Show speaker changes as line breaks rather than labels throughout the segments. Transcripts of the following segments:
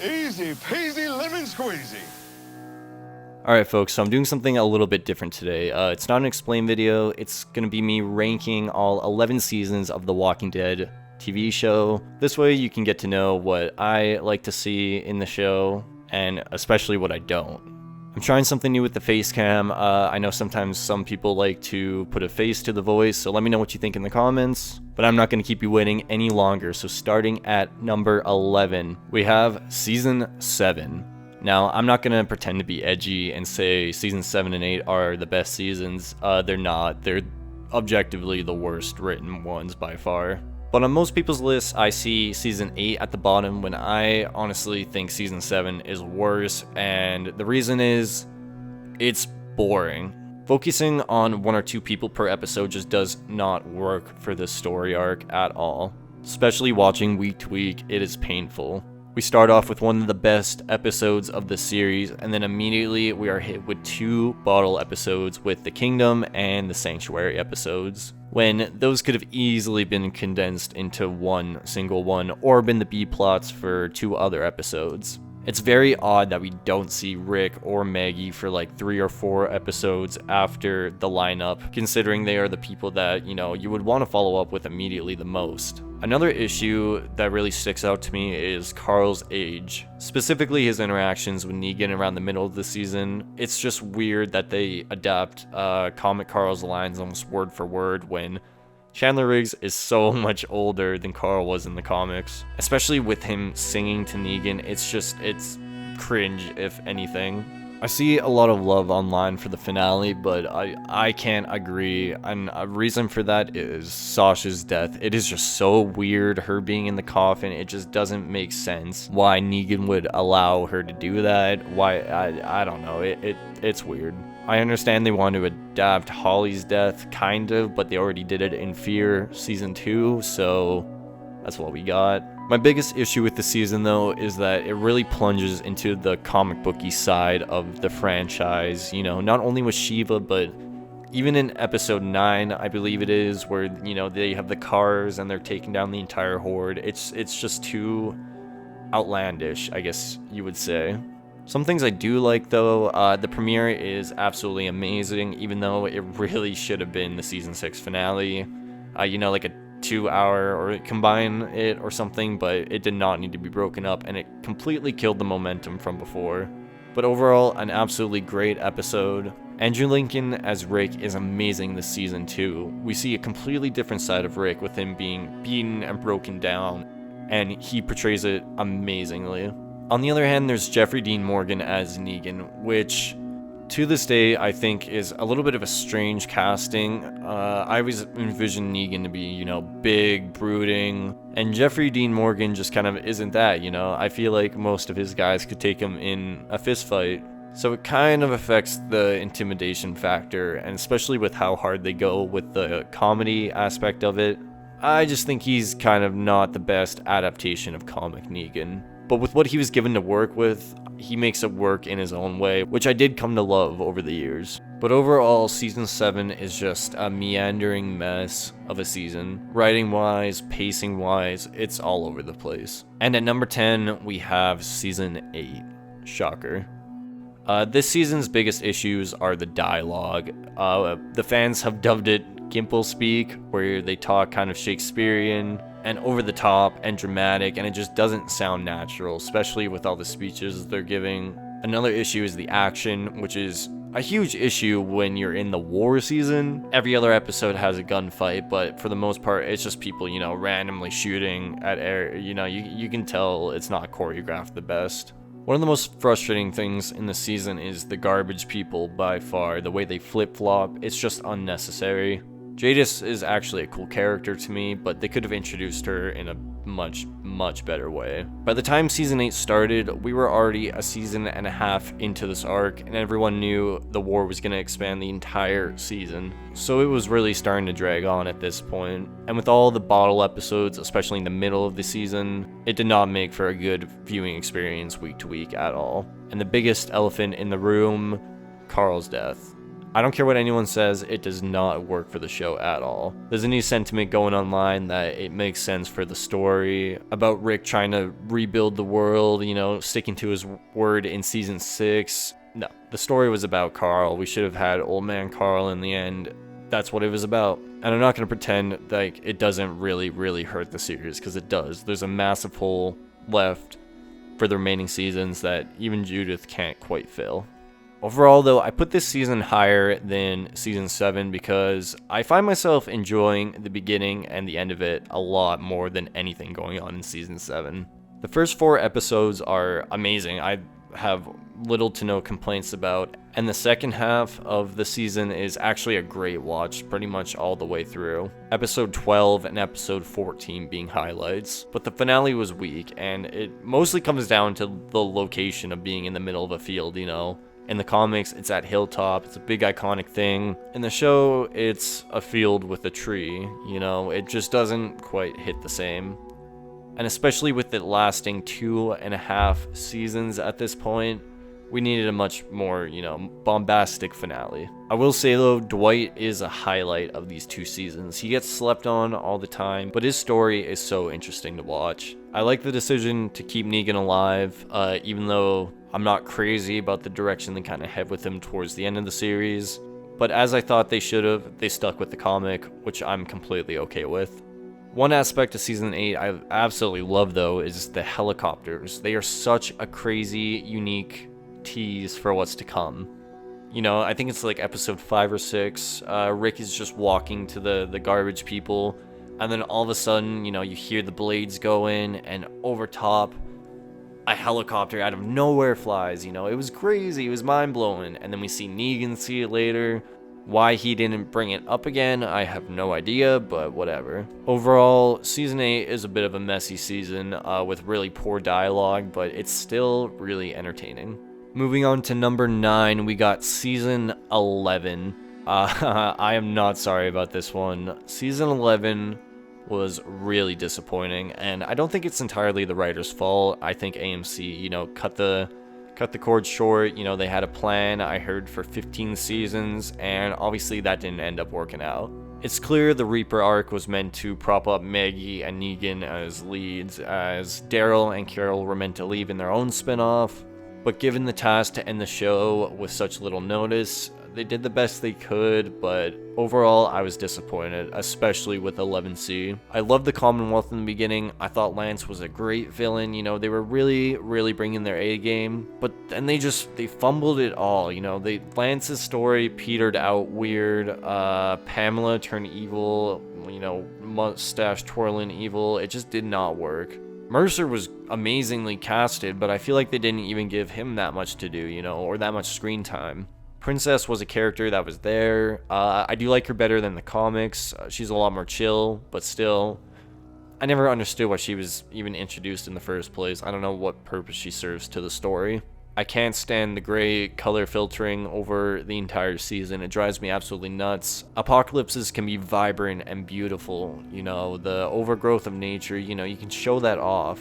Easy peasy lemon squeezy.
Alright folks, so I'm doing something a little bit different today. It's not an explain video, it's gonna be me ranking all 11 seasons of The Walking Dead TV show. This way you can get to know what I like to see in the show, and especially what I don't. I'm trying something new with the face cam. I know sometimes some people like to put a face to the voice, so let me know what you think in the comments. But I'm not going to keep you waiting any longer, so starting at number 11, we have Season 7. Now, I'm not going to pretend to be edgy and say Season 7 and 8 are the best seasons. They're not. They're objectively the worst written ones by far. But on most people's lists, I see Season 8 at the bottom when I honestly think Season 7 is worse, and the reason is, it's boring. Focusing on one or two people per episode just does not work for this story arc at all. Especially watching week to week, it is painful. We start off with one of the best episodes of the series, and then immediately we are hit with two bottle episodes with the Kingdom and the Sanctuary episodes, when those could have easily been condensed into one single one or been the B plots for two other episodes. It's very odd that we don't see Rick or Maggie for like 3 or 4 episodes after the lineup, considering they are the people that, you would want to follow up with immediately the most. Another issue that really sticks out to me is Carl's age, specifically his interactions with Negan around the middle of the season. It's just weird that they adapt comic Carl's lines almost word for word when Chandler Riggs is so much older than Carl was in the comics. Especially with him singing to Negan, it's cringe if anything. I see a lot of love online for the finale, but I can't agree, and a reason for that is Sasha's death. It is just so weird, her being in the coffin. It just doesn't make sense why Negan would allow her to do that. Why, I don't know, it's weird. I understand they want to adapt Holly's death, kind of, but they already did it in Fear Season 2, so that's what we got. My biggest issue with the season, though, is that it really plunges into the comic booky side of the franchise, not only with Shiva, but even in episode 9, I believe it is, where, they have the cars and they're taking down the entire horde. It's just too outlandish, I guess you would say. Some things I do like, though, the premiere is absolutely amazing, even though it really should have been the Season 6 finale. Like a 2-hour, or combine it or something, but it did not need to be broken up, and it completely killed the momentum from before. But overall, an absolutely great episode. Andrew Lincoln as Rick is amazing this season too. We see a completely different side of Rick with him being beaten and broken down, and he portrays it amazingly. On the other hand, there's Jeffrey Dean Morgan as Negan, which to this day I think is a little bit of a strange casting. I always envisioned Negan to be, big, brooding, and Jeffrey Dean Morgan just kind of isn't that, I feel like most of his guys could take him in a fist fight. So it kind of affects the intimidation factor, and especially with how hard they go with the comedy aspect of it. I just think he's kind of not the best adaptation of comic Negan. But with what he was given to work with, he makes it work in his own way, which I did come to love over the years. But overall, Season 7 is just a meandering mess of a season. Writing-wise, pacing-wise, it's all over the place. And at number 10, we have Season 8. Shocker. This season's biggest issues are the dialogue. The fans have dubbed it Gimple speak, where they talk kind of Shakespearean and over the top and dramatic, and it just doesn't sound natural, especially with all the speeches they're giving. Another issue is the action, which is a huge issue when you're in the war season. Every other episode has a gunfight, but for the most part, it's just people, randomly shooting at air. You can tell it's not choreographed the best. One of the most frustrating things in the season is the garbage people by far. The way they flip-flop, it's just unnecessary. Jadis is actually a cool character to me, but they could have introduced her in a much, much better way. By the time Season 8 started, we were already a season and a half into this arc, and everyone knew the war was going to expand the entire season. So it was really starting to drag on at this point. And with all the bottle episodes, especially in the middle of the season, it did not make for a good viewing experience week to week at all. And the biggest elephant in the room, Carl's death. I don't care what anyone says, it does not work for the show at all. There's a new sentiment going online that it makes sense for the story about Rick trying to rebuild the world, sticking to his word in season 6. No, the story was about Carl. We should have had Old Man Carl in the end. That's what it was about. And I'm not going to pretend like it doesn't really hurt the series, because it does. There's a massive hole left for the remaining seasons that even Judith can't quite fill. Overall, though, I put this season higher than season 7 because I find myself enjoying the beginning and the end of it a lot more than anything going on in season 7. The first 4 episodes are amazing. I have little to no complaints about, and the second half of the season is actually a great watch pretty much all the way through. Episode 12 and episode 14 being highlights, but the finale was weak, and it mostly comes down to the location of being in the middle of a field. In the comics, it's at Hilltop. It's a big iconic thing. In the show, it's a field with a tree. It just doesn't quite hit the same. And especially with it lasting 2.5 seasons at this point, we needed a much more, bombastic finale. I will say though, Dwight is a highlight of these 2 seasons. He gets slept on all the time, but his story is so interesting to watch. I like the decision to keep Negan alive, even though I'm not crazy about the direction they kind of head with him towards the end of the series. But as I thought they should have, they stuck with the comic, which I'm completely okay with. One aspect of season 8 I absolutely love though is the helicopters. They are such a crazy, unique tease for what's to come. I think it's like episode 5 or 6. Rick is just walking to the garbage people, and then all of a sudden, you hear the blades go in, and over top, a helicopter out of nowhere flies. It was crazy. It was mind-blowing. And then we see Negan see it later. Why he didn't bring it up again, I have no idea, but whatever. Overall, season 8 is a bit of a messy season with really poor dialogue, but it's still really entertaining. Moving on to number 9, we got season 11. I am not sorry about this one. Season 11 was really disappointing, and I don't think it's entirely the writer's fault. I think AMC, cut the cord short. They had a plan, I heard, for 15 seasons, and obviously that didn't end up working out. It's clear the Reaper arc was meant to prop up Maggie and Negan as leads, as Daryl and Carol were meant to leave in their own spin-off, but given the task to end the show with such little notice, they did the best they could, but overall I was disappointed, especially with 11C. I loved the Commonwealth in the beginning. I thought Lance was a great villain. They were really bringing their A game, but then they fumbled it all. Lance's story petered out weird. Pamela turned evil, mustache twirling evil. It just did not work. Mercer was amazingly casted, but I feel like they didn't even give him that much to do, or that much screen time. Princess was a character that was there. I do like her better than the comics. She's a lot more chill, but still, I never understood why she was even introduced in the first place. I don't know what purpose she serves to the story. I can't stand the gray color filtering over the entire season. It drives me absolutely nuts. Apocalypses can be vibrant and beautiful. The overgrowth of nature, you can show that off.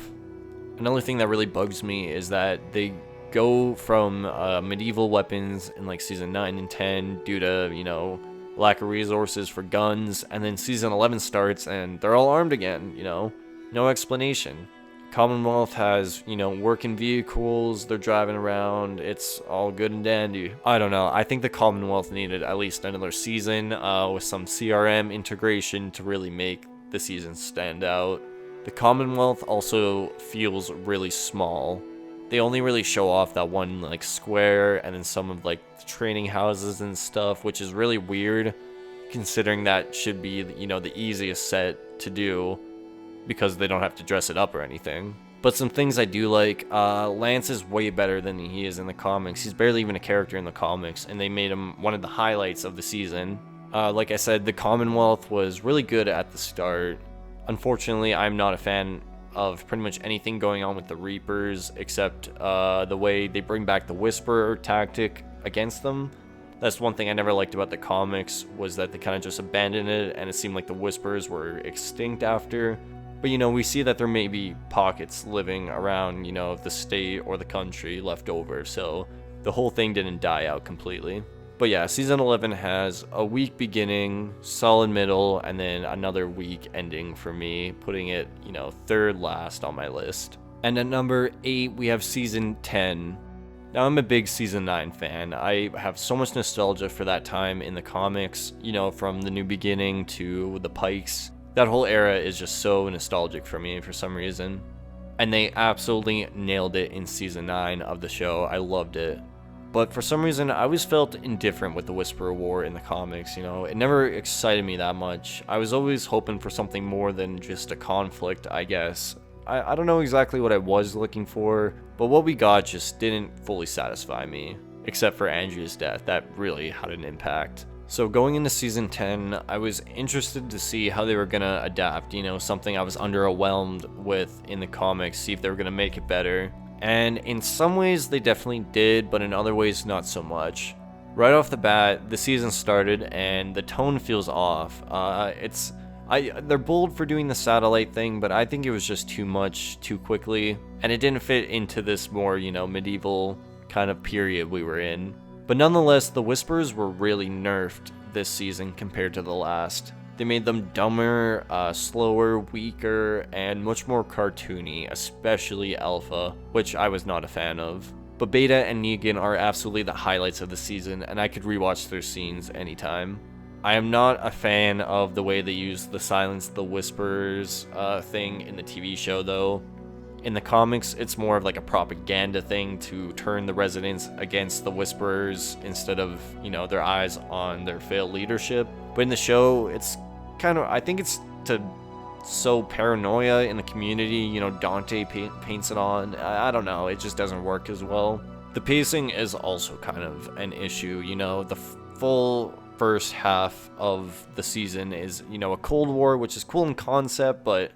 Another thing that really bugs me is that they go from medieval weapons in like season 9 and 10 due to, lack of resources for guns, and then season 11 starts and they're all armed again, no explanation. Commonwealth has, working vehicles, they're driving around, it's all good and dandy. I don't know, I think the Commonwealth needed at least another season with some CRM integration to really make the season stand out. The Commonwealth also feels really small. They only really show off that one square and then some of the training houses and stuff, which is really weird considering that should be the easiest set to do because they don't have to dress it up or anything. But some things I do like, Lance is way better than he is in the comics. He's barely even a character in the comics, and they made him one of the highlights of the season. Like I said, the Commonwealth was really good at the start. Unfortunately, I'm not a fan of pretty much anything going on with the Reapers except the way they bring back the Whisperer tactic against them. That's one thing I never liked about the comics, was that they kind of just abandoned it and it seemed like the Whisperers were extinct after. But we see that there may be pockets living around, the state or the country left over, so the whole thing didn't die out completely. But yeah, season 11 has a weak beginning, solid middle, and then another weak ending for me, putting it, third last on my list. And at number 8, we have season 10. Now, I'm a big season 9 fan. I have so much nostalgia for that time in the comics, from the new beginning to the Pikes. That whole era is just so nostalgic for me for some reason. And they absolutely nailed it in season 9 of the show. I loved it. But for some reason, I always felt indifferent with the Whisperer War in the comics, It never excited me that much. I was always hoping for something more than just a conflict, I guess. I don't know exactly what I was looking for, but what we got just didn't fully satisfy me. Except for Andrea's death, that really had an impact. So going into season 10, I was interested to see how they were gonna adapt, something I was underwhelmed with in the comics, see if they were gonna make it better. And in some ways they definitely did, but in other ways not so much. Right off the bat, the season started and the tone feels off. They're bold for doing the satellite thing, but I think it was just too much too quickly, and it didn't fit into this more, medieval kind of period we were in. But nonetheless, the Whisperers were really nerfed this season compared to the last. They made them dumber, slower, weaker, and much more cartoony, especially Alpha, which I was not a fan of. But Beta and Negan are absolutely the highlights of the season, and I could rewatch their scenes anytime. I am not a fan of the way they use the Silence the Whisperers thing in the TV show, though. In the comics, it's more of like a propaganda thing to turn the residents against the Whisperers instead of, their eyes on their failed leadership. But in the show, it's I think it's to sow paranoia in the community, Dante paints it on. I don't know, it just doesn't work as well. The pacing is also kind of an issue, the full first half of the season is, a Cold War, which is cool in concept, but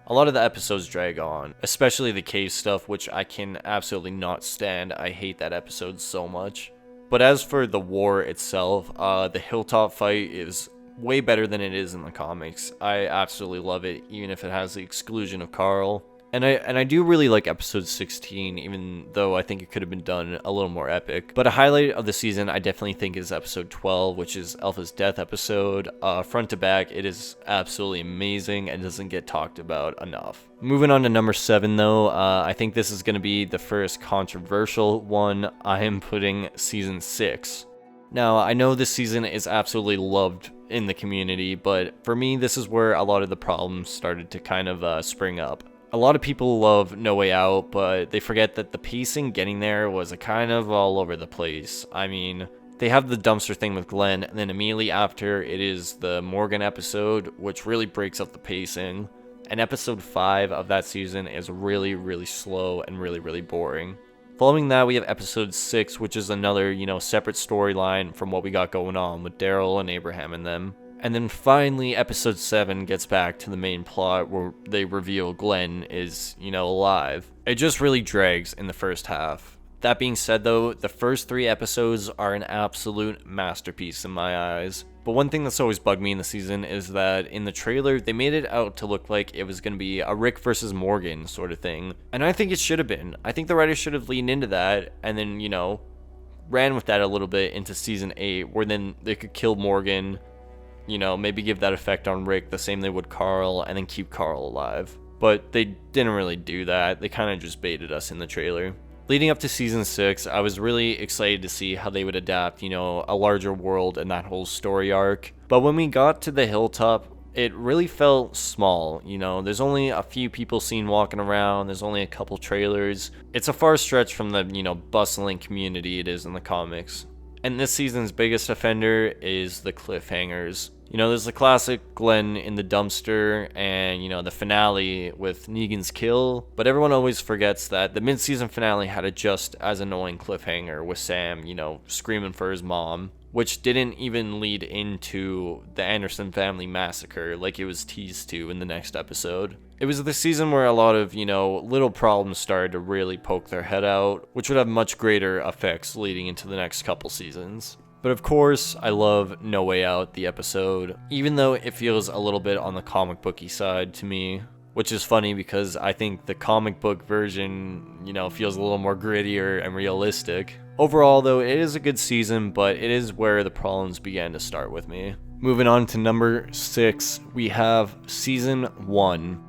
a lot of the episodes drag on, especially the cave stuff, which I can absolutely not stand. I hate that episode so much. But as for the war itself, the hilltop fight is way better than it is in the comics. I absolutely love it, even if it has the exclusion of Carl. And I do really like episode 16, even though I think it could have been done a little more epic. But a highlight of the season I definitely think is episode 12, which is Alpha's death episode. Front to back, it is absolutely amazing and doesn't get talked about enough. Moving on to number 7 though, I think this is going to be the first controversial one. I am putting season 6. Now, I know this season is absolutely loved in the community, but for me, this is where a lot of the problems started to kind of spring up. A lot of people love No Way Out, but they forget that the pacing getting there was a kind of all over the place. I mean, they have the dumpster thing with Glenn, and then immediately after it is the Morgan episode, which really breaks up the pacing. And episode 5 of that season is really, really slow and really, really boring. Following that, we have episode 6, which is another, separate storyline from what we got going on with Daryl and Abraham and them. And then finally, episode 7 gets back to the main plot where they reveal Glenn is, alive. It just really drags in the first half. That being said though, the first 3 episodes are an absolute masterpiece in my eyes. But one thing that's always bugged me in the season is that in the trailer, they made it out to look like it was going to be a Rick versus Morgan sort of thing. And I think it should have been. I think the writers should have leaned into that and then, ran with that a little bit into season 8, where then they could kill Morgan, maybe give that effect on Rick the same they would Carl, and then keep Carl alive. But they didn't really do that. They kind of just baited us in the trailer. Leading up to season 6, I was really excited to see how they would adapt, a larger world and that whole story arc. But when we got to the hilltop, it really felt small. There's only a few people seen walking around. There's only a couple trailers. It's a far stretch from the, bustling community it is in the comics. And this season's biggest offender is the cliffhangers. There's the classic Glenn in the dumpster and, the finale with Negan's kill. But everyone always forgets that the mid-season finale had a just as annoying cliffhanger with Sam, screaming for his mom, which didn't even lead into the Anderson family massacre like it was teased to in the next episode. It was the season where a lot of, little problems started to really poke their head out, which would have much greater effects leading into the next couple seasons. But of course, I love No Way Out, the episode, even though it feels a little bit on the comic booky side to me. which is funny because I think the comic book version, feels a little more grittier and realistic. Overall, though, it is a good season, but it is where the problems began to start with me. Moving on to number 6, we have Season 1.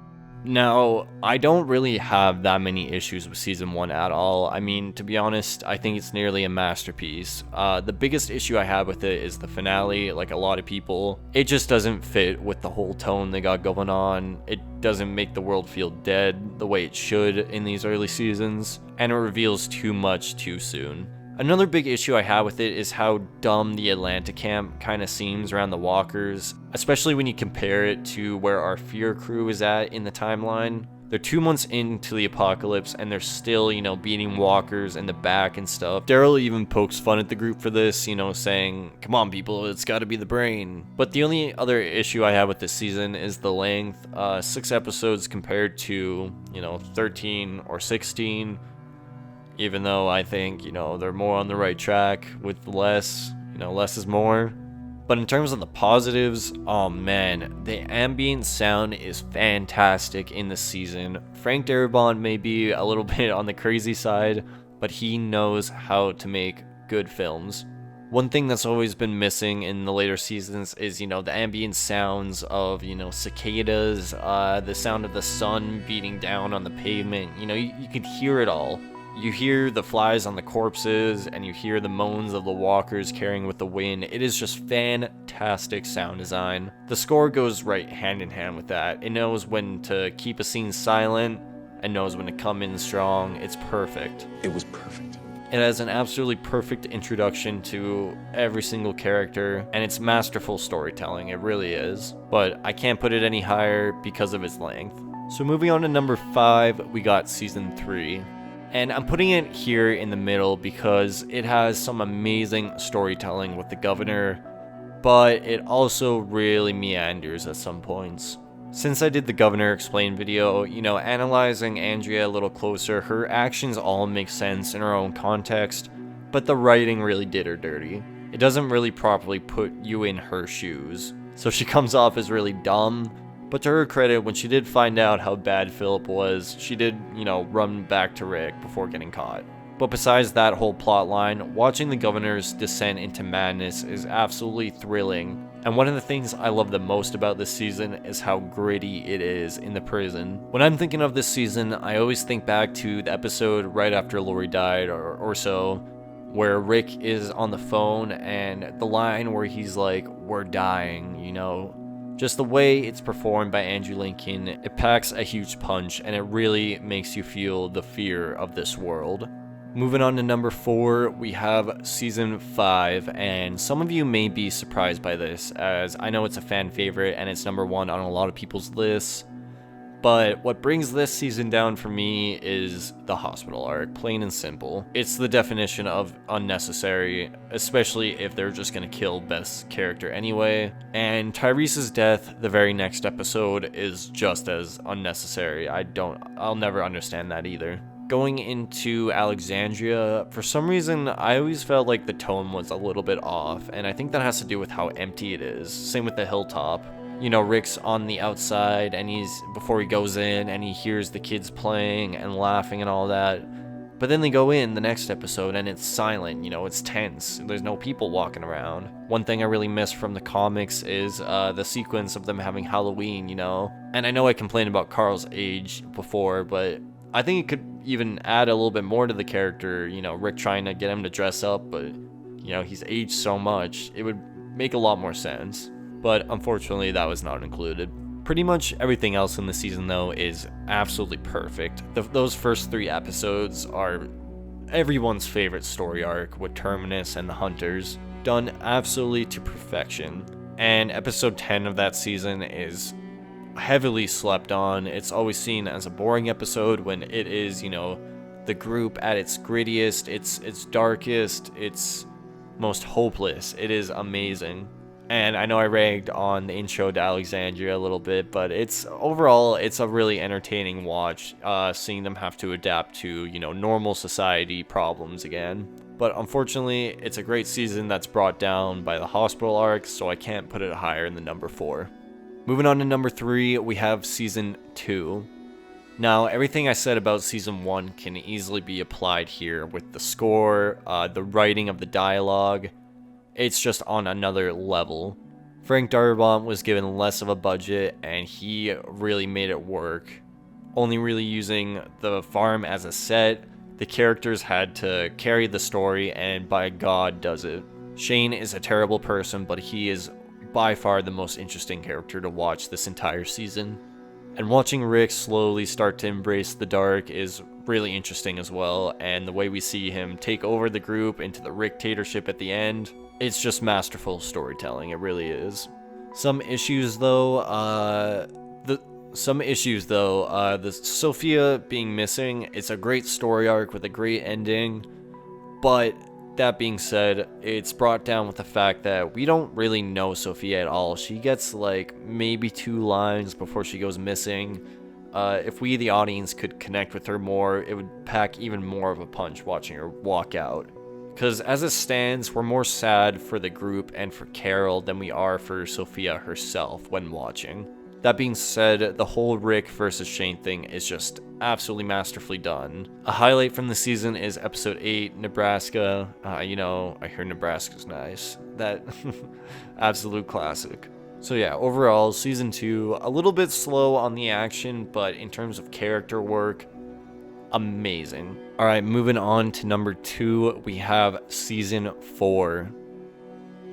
Now, I don't really have that many issues with Season 1 at all. I mean, to be honest, I think it's nearly a masterpiece. The biggest issue I have with it is the finale, like a lot of people. It just doesn't fit with the whole tone they got going on. It doesn't make the world feel dead the way it should in these early seasons, and it reveals too much too soon. Another big issue I have with it is how dumb the Atlanta camp kind of seems around the walkers, especially when you compare it to where our Fear crew is at in the timeline. They're 2 months into the apocalypse and they're still, beating walkers in the back and stuff. Daryl even pokes fun at the group for this, saying, "Come on people, it's gotta be the brain." But the only other issue I have with this season is the length. 6 episodes compared to, 13 or 16. Even though I think, they're more on the right track with less, less is more. But in terms of the positives, oh man, the ambient sound is fantastic in this season. Frank Darabont may be a little bit on the crazy side, but he knows how to make good films. One thing that's always been missing in the later seasons is, the ambient sounds of, cicadas, the sound of the sun beating down on the pavement. You could hear it all. You hear the flies on the corpses, and you hear the moans of the walkers carrying with the wind. It is just fantastic sound design. The score goes right hand in hand with that. It knows when to keep a scene silent, and knows when to come in strong. It's perfect.
It was perfect.
It has an absolutely perfect introduction to every single character, and it's masterful storytelling. It really is. But I can't put it any higher because of its length. So moving on to number 5, we got Season 3. And I'm putting it here in the middle because it has some amazing storytelling with the governor, but it also really meanders at some points. Since I did the Governor Explained video, analyzing Andrea a little closer, her actions all make sense in her own context, but the writing really did her dirty. It doesn't really properly put you in her shoes, so she comes off as really dumb. But to her credit, when she did find out how bad Philip was, she did, run back to Rick before getting caught. But besides that whole plot line, watching the governor's descent into madness is absolutely thrilling. And one of the things I love the most about this season is how gritty it is in the prison. When I'm thinking of this season, I always think back to the episode right after Lori died or so, where Rick is on the phone and the line where he's like, "We're dying," Just the way it's performed by Andrew Lincoln, it packs a huge punch, and it really makes you feel the fear of this world. Moving on to number 4, we have Season 5, and some of you may be surprised by this, as I know it's a fan favorite and it's number 1 on a lot of people's lists. But what brings this season down for me is the hospital arc, plain and simple. It's the definition of unnecessary, especially if they're just gonna kill Beth's character anyway. And Tyrese's death the very next episode is just as unnecessary. I'll never understand that either. Going into Alexandria, for some reason, I always felt like the tone was a little bit off, and I think that has to do with how empty it is. Same with the hilltop. Rick's on the outside and before he goes in and he hears the kids playing and laughing and all that. But then they go in the next episode and it's silent, it's tense. There's no people walking around. One thing I really miss from the comics is the sequence of them having Halloween, And I know I complained about Carl's age before, but I think it could even add a little bit more to the character, Rick trying to get him to dress up, but, he's aged so much. It would make a lot more sense. But unfortunately, that was not included. Pretty much everything else in the season, though, is absolutely perfect. Those first 3 episodes are everyone's favorite story arc with Terminus and the Hunters, done absolutely to perfection. And episode 10 of that season is heavily slept on. It's always seen as a boring episode when it is, the group at its grittiest, its darkest, its most hopeless. It is amazing. And I know I ragged on the intro to Alexandria a little bit, but overall it's a really entertaining watch, seeing them have to adapt to, normal society problems again. But unfortunately, it's a great season that's brought down by the hospital arc, so I can't put it higher in the number 4. Moving on to number 3, we have Season 2. Now, everything I said about Season 1 can easily be applied here with the score, the writing of the dialogue. It's just on another level. Frank Darabont was given less of a budget, and he really made it work. Only really using the farm as a set, the characters had to carry the story, and by God does it. Shane is a terrible person, but he is by far the most interesting character to watch this entire season. And watching Rick slowly start to embrace the dark is really interesting as well, and the way we see him take over the group into the Ricktatorship at the end, it's just masterful storytelling, it really is. Some issues though, the Sophia being missing, it's a great story arc with a great ending, but that being said, it's brought down with the fact that we don't really know Sophia at all. She gets like maybe 2 lines before she goes missing. If we, the audience, could connect with her more, it would pack even more of a punch watching her walk out. Because as it stands, we're more sad for the group and for Carol than we are for Sophia herself when watching. That being said, the whole Rick versus Shane thing is just absolutely masterfully done. A highlight from the season is episode 8, Nebraska. I hear Nebraska's nice. That absolute classic. So yeah, overall, season 2, a little bit slow on the action, but in terms of character work, amazing. Alright, moving on to number 2, we have season 4.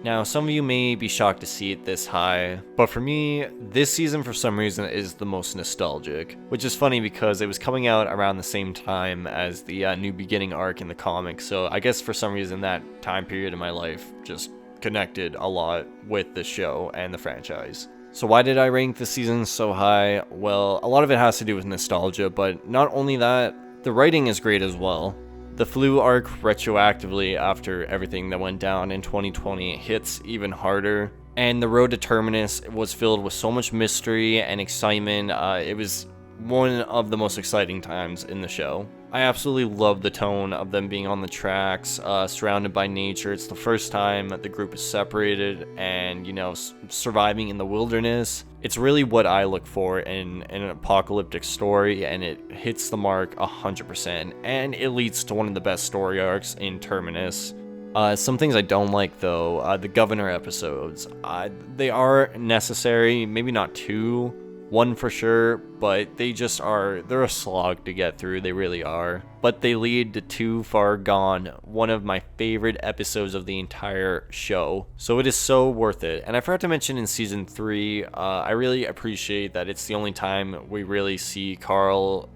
Now, some of you may be shocked to see it this high, but for me, this season for some reason is the most nostalgic, which is funny because it was coming out around the same time as the New Beginning arc in the comics, so I guess for some reason that time period in my life just connected a lot with the show and the franchise. So why did I rank this season so high? Well, a lot of it has to do with nostalgia, but not only that, the writing is great as well. The flu arc retroactively after everything that went down in 2020 hits even harder, and the road to Terminus was filled with so much mystery and excitement. It was one of the most exciting times in the show. I absolutely love the tone of them being on the tracks, surrounded by nature. It's the first time the group is separated and, surviving in the wilderness. It's really what I look for in an apocalyptic story, and it hits the mark 100%, and it leads to one of the best story arcs in Terminus. Some things I don't like though, the Governor episodes. They are necessary, maybe not 2, 1 for sure, but they're a slog to get through, they really are. But they lead to Too Far Gone, one of my favorite episodes of the entire show. So it is so worth it. And I forgot to mention in season 3, I really appreciate that it's the only time we really see Carl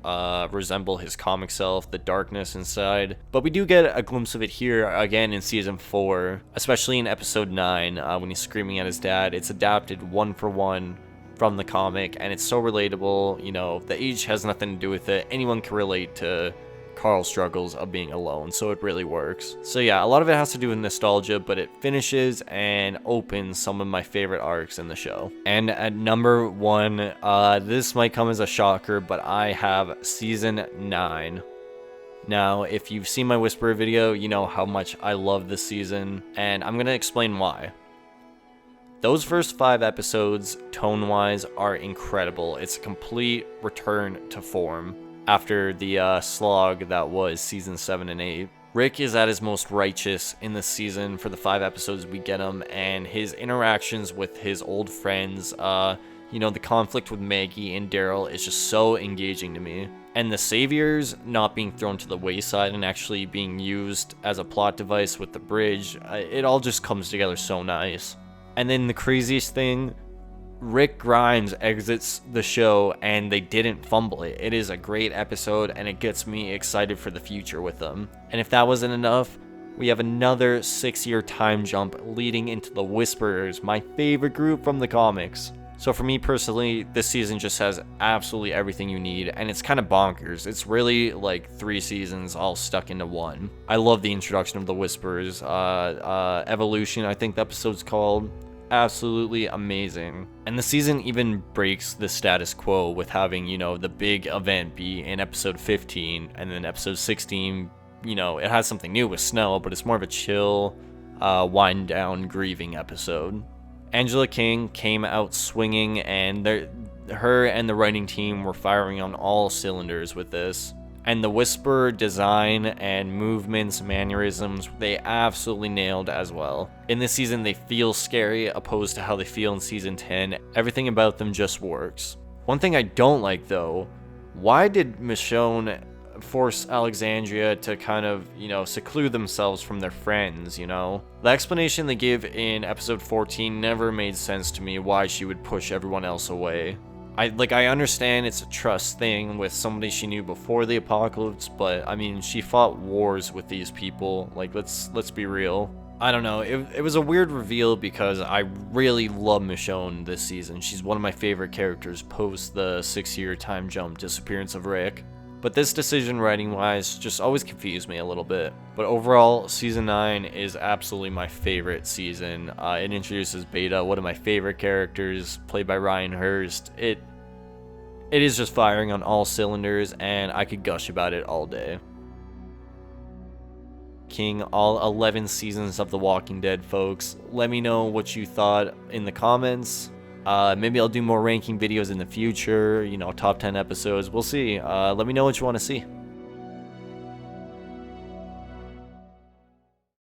resemble his comic self, the darkness inside. But we do get a glimpse of it here again in season 4, especially in episode 9, when he's screaming at his dad. It's adapted 1 for 1 from the comic, and it's so relatable. The age has nothing to do with it. Anyone can relate to Carl's struggles of being alone, so it really works. So yeah, a lot of it has to do with nostalgia, but it finishes and opens some of my favorite arcs in the show. And at number 1, this might come as a shocker, but I have season 9. Now, if you've seen my Whisperer video, you know how much I love this season, and I'm gonna explain why. Those first 5 episodes, tone-wise, are incredible. It's a complete return to form after the slog that was season 7 and 8. Rick is at his most righteous in this season for the 5 episodes we get him, and his interactions with his old friends, the conflict with Maggie and Daryl is just so engaging to me. And the saviors not being thrown to the wayside and actually being used as a plot device with the bridge, it all just comes together so nice. And then the craziest thing, Rick Grimes exits the show and they didn't fumble it. It is a great episode and it gets me excited for the future with them. And if that wasn't enough, we have another 6-year time jump leading into the Whisperers, my favorite group from the comics. So for me personally, this season just has absolutely everything you need, and it's kind of bonkers. It's really like 3 seasons all stuck into one. I love the introduction of the Whisperers. Evolution, I think the episode's called. Absolutely amazing. And the season even breaks the status quo with having, the big event be in episode 15, and then episode 16, it has something new with Snow, but it's more of a chill, wind down, grieving episode. Angela King came out swinging, and her and the writing team were firing on all cylinders with this. And the whisper design and movements, mannerisms, they absolutely nailed as well. In this season, they feel scary opposed to how they feel in season 10. Everything about them just works. One thing I don't like though, why did Michonne force Alexandria to kind of, seclude themselves from their friends, The explanation they give in episode 14 never made sense to me why she would push everyone else away. I understand it's a trust thing with somebody she knew before the apocalypse, but I mean, she fought wars with these people. Let's be real. I don't know. It was a weird reveal because I really love Michonne this season. She's one of my favorite characters post the 6-year time jump disappearance of Rick. But this decision writing wise just always confused me a little bit. But overall, season 9 is absolutely my favorite season. It introduces Beta, one of my favorite characters, played by Ryan Hurst. It is just firing on all cylinders, and I could gush about it all day. King all 11 seasons of The Walking Dead, folks. Let me know what you thought in the comments. Maybe I'll do more ranking videos in the future, top 10 episodes. We'll see. Let me know what you want to see.